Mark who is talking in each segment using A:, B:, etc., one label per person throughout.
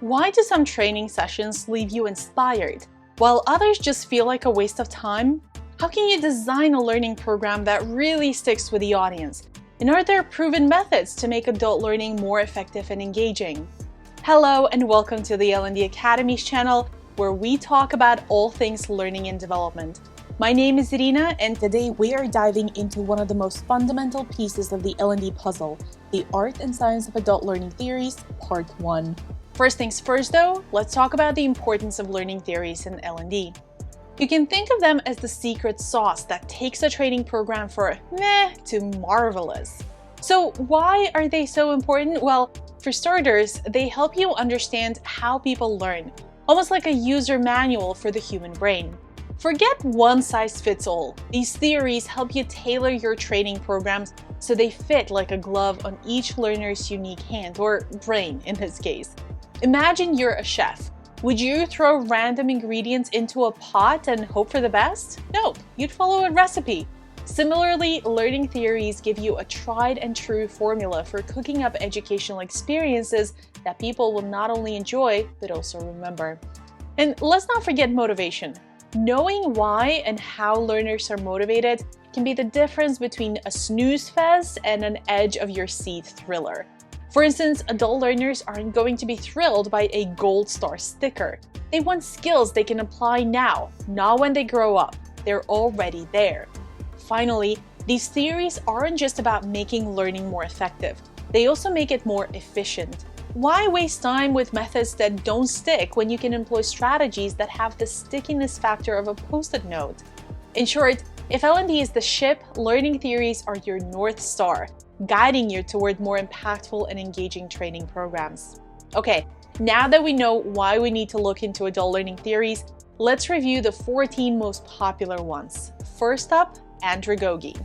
A: Why do some training sessions leave you inspired, while others just feel like a waste of time? How can you design a learning program that really sticks with the audience? And are there proven methods to make adult learning more effective and engaging? Hello and welcome to the L&D Academy's channel, where we talk about all things learning and development. My name is Irina, and today we are diving into one of the most fundamental pieces of the L&D puzzle, the Art and Science of Adult Learning Theories, Part 1. First things first though, let's talk about the importance of learning theories in L&D. You can think of them as the secret sauce that takes a training program from meh to marvelous. So why are they so important? Well, for starters, they help you understand how people learn, almost like a user manual for the human brain. Forget one size fits all. These theories help you tailor your training programs so they fit like a glove on each learner's unique hand, or brain in this case. Imagine you're a chef. Would you throw random ingredients into a pot and hope for the best? No, you'd follow a recipe. Similarly, learning theories give you a tried and true formula for cooking up educational experiences that people will not only enjoy, but also remember. And let's not forget motivation. Knowing why and how learners are motivated can be the difference between a snooze fest and an edge of your seat thriller. For instance, adult learners aren't going to be thrilled by a gold star sticker. They want skills they can apply now, not when they grow up. They're already there. Finally, these theories aren't just about making learning more effective. They also make it more efficient. Why waste time with methods that don't stick when you can employ strategies that have the stickiness factor of a post-it note? In short, if L&D is the ship, learning theories are your North Star, guiding you toward more impactful and engaging training programs. Okay, now that we know why we need to look into adult learning theories, let's review the 14 most popular ones. First up, Andragogy.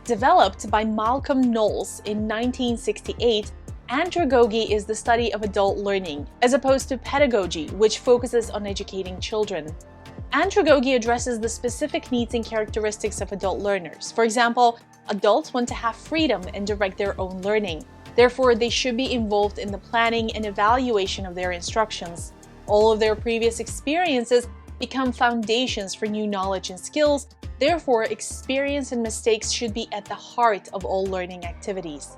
A: Developed by Malcolm Knowles in 1968, Andragogy is the study of adult learning, as opposed to pedagogy, which focuses on educating children. Andragogy addresses the specific needs and characteristics of adult learners. For example, adults want to have freedom and direct their own learning. Therefore, they should be involved in the planning and evaluation of their instructions. All of their previous experiences become foundations for new knowledge and skills. Therefore, experience and mistakes should be at the heart of all learning activities.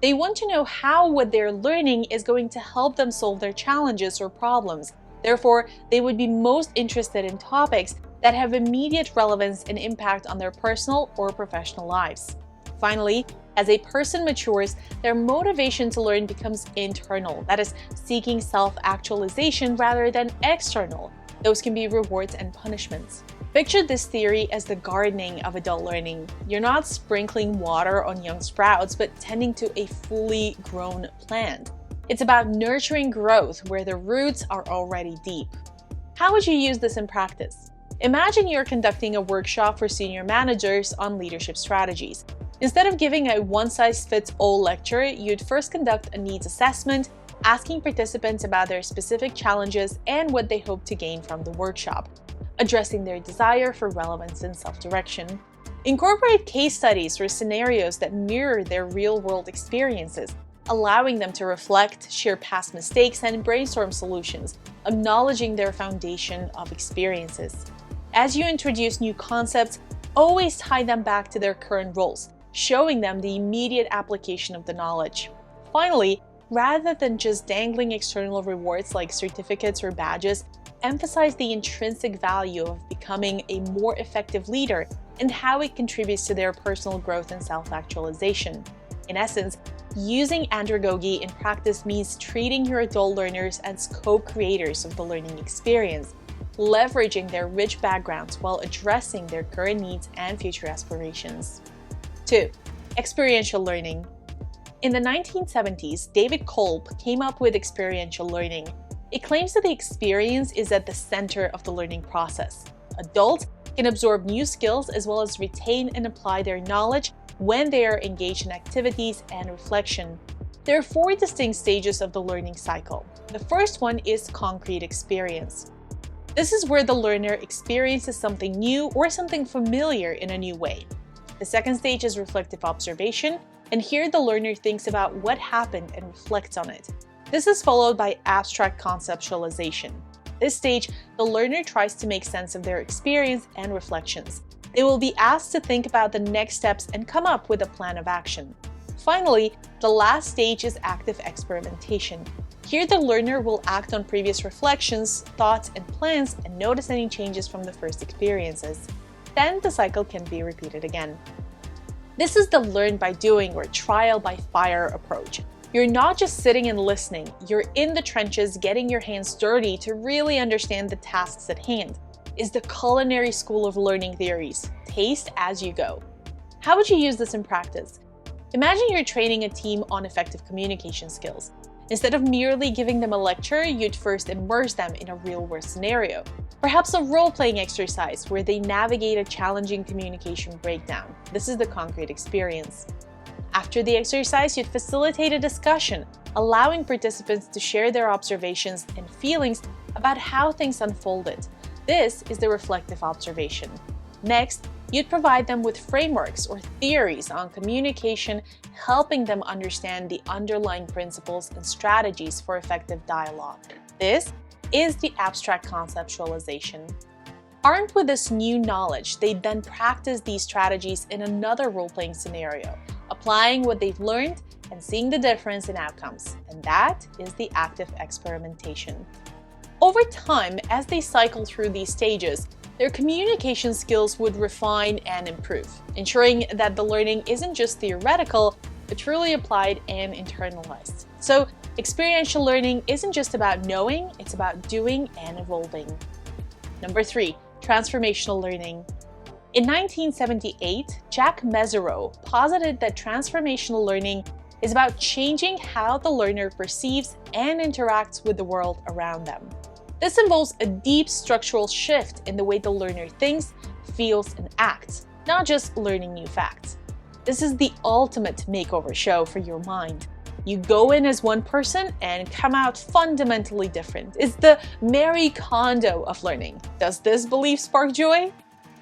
A: They want to know how what they're learning is going to help them solve their challenges or problems. Therefore, they would be most interested in topics that have immediate relevance and impact on their personal or professional lives. Finally, as a person matures, their motivation to learn becomes internal, that is, seeking self-actualization rather than external. Those can be rewards and punishments. Picture this theory as the gardening of adult learning. You're not sprinkling water on young sprouts, but tending to a fully grown plant. It's about nurturing growth where the roots are already deep. How would you use this in practice? Imagine you're conducting a workshop for senior managers on leadership strategies. Instead of giving a one-size-fits-all lecture, you'd first conduct a needs assessment, asking participants about their specific challenges and what they hope to gain from the workshop, addressing their desire for relevance and self-direction. Incorporate case studies or scenarios that mirror their real-world experiences, allowing them to reflect, share past mistakes, and brainstorm solutions, acknowledging their foundation of experiences. As you introduce new concepts, always tie them back to their current roles, showing them the immediate application of the knowledge. Finally, rather than just dangling external rewards like certificates or badges, emphasize the intrinsic value of becoming a more effective leader and how it contributes to their personal growth and self-actualization. In essence, using Andragogy in practice means treating your adult learners as co-creators of the learning experience, leveraging their rich backgrounds while addressing their current needs and future aspirations. 2. Experiential learning. In the 1970s, David Kolb came up with experiential learning. It claims that the experience is at the center of the learning process. Adults can absorb new skills as well as retain and apply their knowledge when they are engaged in activities and reflection. There are 4 distinct stages of the learning cycle. The first one is concrete experience. This is where the learner experiences something new or something familiar in a new way. The second stage is reflective observation, and here the learner thinks about what happened and reflects on it. This is followed by abstract conceptualization. This stage, the learner tries to make sense of their experience and reflections. They will be asked to think about the next steps and come up with a plan of action. Finally, the last stage is active experimentation. Here, the learner will act on previous reflections, thoughts, and plans and notice any changes from the first experiences. Then the cycle can be repeated again. This is the learn by doing or trial by fire approach. You're not just sitting and listening, you're in the trenches getting your hands dirty to really understand the tasks at hand. It's the culinary school of learning theories. Taste as you go. How would you use this in practice? Imagine you're training a team on effective communication skills. Instead of merely giving them a lecture, you'd first immerse them in a real-world scenario. Perhaps a role-playing exercise where they navigate a challenging communication breakdown. This is the concrete experience. After the exercise, you'd facilitate a discussion, allowing participants to share their observations and feelings about how things unfolded. This is the reflective observation. Next, you'd provide them with frameworks or theories on communication, helping them understand the underlying principles and strategies for effective dialogue. This is the abstract conceptualization. Armed with this new knowledge, they then practice these strategies in another role-playing scenario, applying what they've learned and seeing the difference in outcomes. And that is the active experimentation. Over time, as they cycle through these stages, their communication skills would refine and improve, ensuring that the learning isn't just theoretical, but truly applied and internalized. So, experiential learning isn't just about knowing, it's about doing and evolving. Number 3, transformational learning. In 1978, Jack Mesereau posited that transformational learning is about changing how the learner perceives and interacts with the world around them. This involves a deep structural shift in the way the learner thinks, feels, and acts, not just learning new facts. This is the ultimate makeover show for your mind. You go in as one person and come out fundamentally different. It's the Marie Kondo of learning. Does this belief spark joy?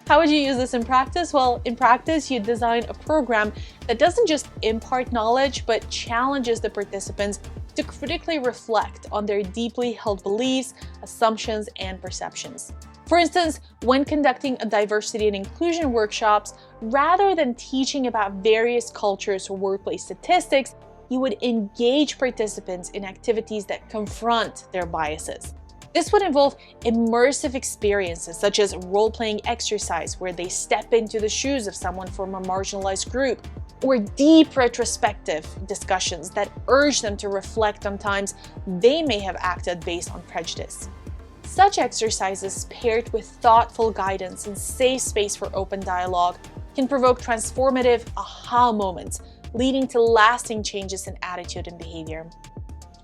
A: How would you use this in practice? Well, in practice, you design a program that doesn't just impart knowledge, but challenges the participants to critically reflect on their deeply held beliefs, assumptions, and perceptions. For instance, when conducting a diversity and inclusion workshops, rather than teaching about various cultures or workplace statistics, you would engage participants in activities that confront their biases. This would involve immersive experiences such as role-playing exercise where they step into the shoes of someone from a marginalized group, or deep retrospective discussions that urge them to reflect on times they may have acted based on prejudice. Such exercises, paired with thoughtful guidance and safe space for open dialogue, can provoke transformative aha moments, leading to lasting changes in attitude and behavior.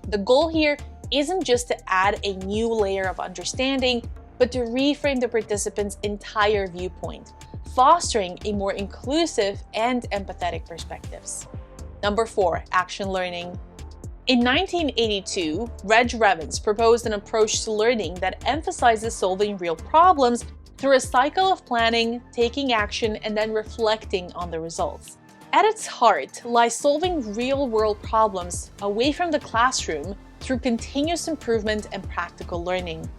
A: The goal here isn't just to add a new layer of understanding, but to reframe the participants' entire viewpoint, fostering a more inclusive and empathetic perspectives. Number 4, action learning. In 1982, Reg Revens proposed an approach to learning that emphasizes solving real problems through a cycle of planning, taking action, and then reflecting on the results. At its heart lies solving real-world problems away from the classroom through continuous improvement and practical learning.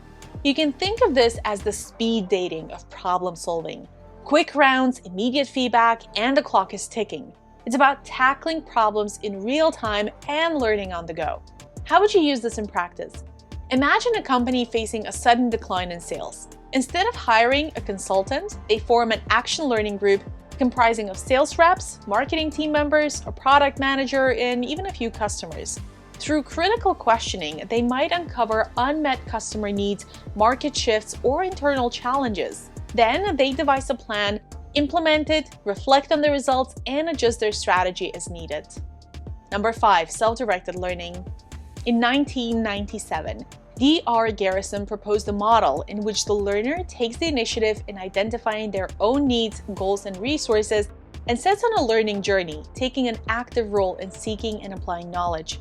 A: You can think of this as the speed dating of problem solving. Quick rounds, immediate feedback, and the clock is ticking. It's about tackling problems in real time and learning on the go. How would you use this in practice? Imagine a company facing a sudden decline in sales. Instead of hiring a consultant, they form an action learning group comprising of sales reps, marketing team members, a product manager, and even a few customers. Through critical questioning, they might uncover unmet customer needs, market shifts, or internal challenges. Then they devise a plan, implement it, reflect on the results, and adjust their strategy as needed. Number 5, self-directed learning. In 1997, D.R. Garrison proposed a model in which the learner takes the initiative in identifying their own needs, goals, and resources and sets on a learning journey, taking an active role in seeking and applying knowledge.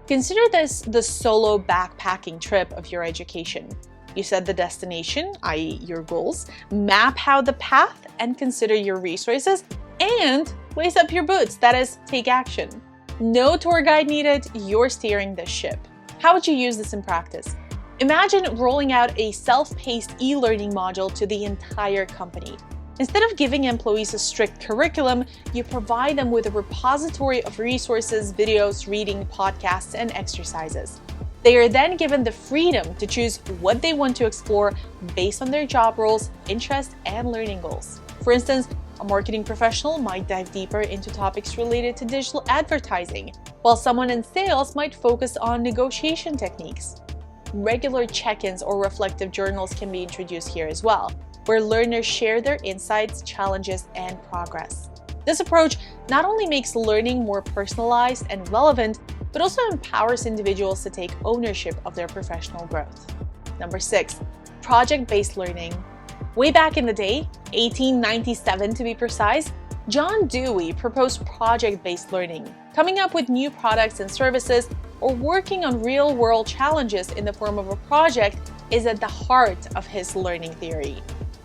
A: Consider this the solo backpacking trip of your education. You set the destination, i.e. your goals, map out the path, and consider your resources, and lace up your boots, that is, take action. No tour guide needed, you're steering the ship. How would you use this in practice? Imagine rolling out a self-paced e-learning module to the entire company. Instead of giving employees a strict curriculum, you provide them with a repository of resources, videos, reading, podcasts, and exercises. They are then given the freedom to choose what they want to explore based on their job roles, interests, and learning goals. For instance, a marketing professional might dive deeper into topics related to digital advertising, while someone in sales might focus on negotiation techniques. Regular check-ins or reflective journals can be introduced here as well, where learners share their insights, challenges, and progress. This approach not only makes learning more personalized and relevant, but also empowers individuals to take ownership of their professional growth. Number 6, project-based learning. Way back in the day, 1897 to be precise, John Dewey proposed project-based learning, coming up with new products and services or working on real-world challenges in the form of a project is at the heart of his learning theory.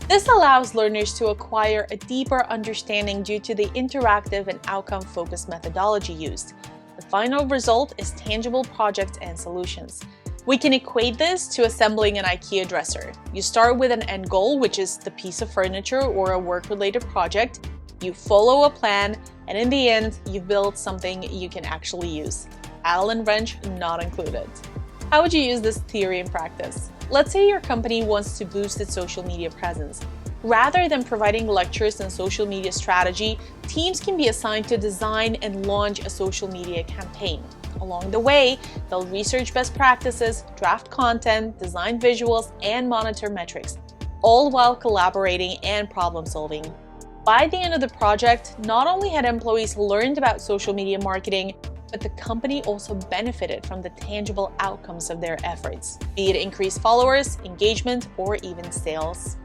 A: This allows learners to acquire a deeper understanding due to the interactive and outcome-focused methodology used. The final result is tangible projects and solutions. We can equate this to assembling an IKEA dresser. You start with an end goal, which is the piece of furniture or a work-related project. You follow a plan, and in the end, you build something you can actually use. Allen wrench not included. How would you use this theory in practice? Let's say your company wants to boost its social media presence. Rather than providing lectures on social media strategy, teams can be assigned to design and launch a social media campaign. Along the way, they'll research best practices, draft content, design visuals, and monitor metrics, all while collaborating and problem solving. By the end of the project, not only had employees learned about social media marketing, but the company also benefited from the tangible outcomes of their efforts, be it increased followers, engagement, or even sales.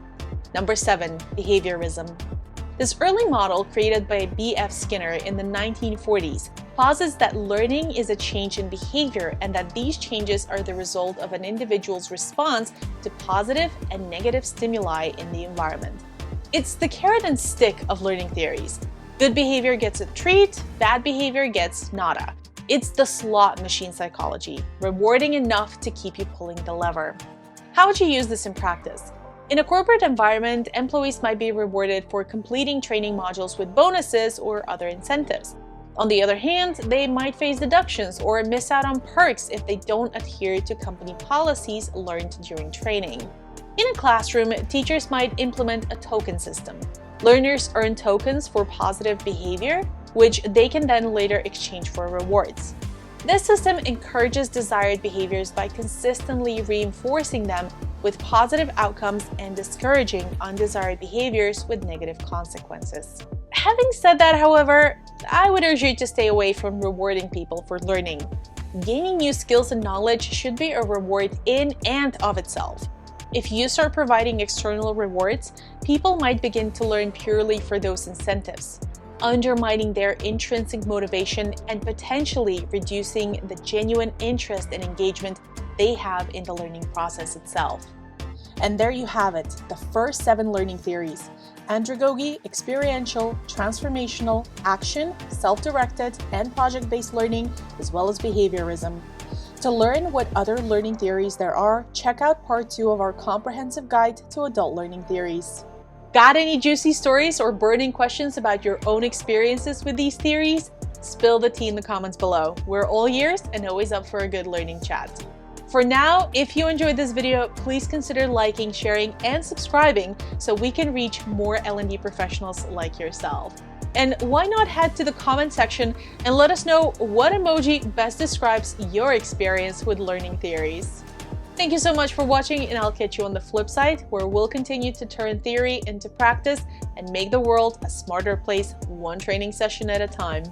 A: Number 7, behaviorism. This early model, created by B.F. Skinner in the 1940s, posits that learning is a change in behavior and that these changes are the result of an individual's response to positive and negative stimuli in the environment. It's the carrot and stick of learning theories. Good behavior gets a treat, bad behavior gets nada. It's the slot machine psychology, rewarding enough to keep you pulling the lever. How would you use this in practice? In a corporate environment, employees might be rewarded for completing training modules with bonuses or other incentives. On the other hand, they might face deductions or miss out on perks if they don't adhere to company policies learned during training. In a classroom, teachers might implement a token system. Learners earn tokens for positive behavior, which they can then later exchange for rewards. This system encourages desired behaviors by consistently reinforcing them with positive outcomes and discouraging undesired behaviors with negative consequences. Having said that, however, I would urge you to stay away from rewarding people for learning. Gaining new skills and knowledge should be a reward in and of itself. If you start providing external rewards, people might begin to learn purely for those incentives, undermining their intrinsic motivation and potentially reducing the genuine interest and engagement they have in the learning process itself. And there you have it, the first 7 learning theories: Andragogy, experiential, transformational, action, self-directed, and project-based learning, as well as behaviorism. To learn what other learning theories there are, check out part 2 of our comprehensive guide to adult learning theories. Got any juicy stories or burning questions about your own experiences with these theories? Spill the tea in the comments below. We're all ears and always up for a good learning chat. For now, if you enjoyed this video, please consider liking, sharing, and subscribing so we can reach more L&D professionals like yourself. And why not head to the comment section and let us know what emoji best describes your experience with learning theories. Thank you so much for watching, and I'll catch you on the flip side, where we'll continue to turn theory into practice and make the world a smarter place, one training session at a time.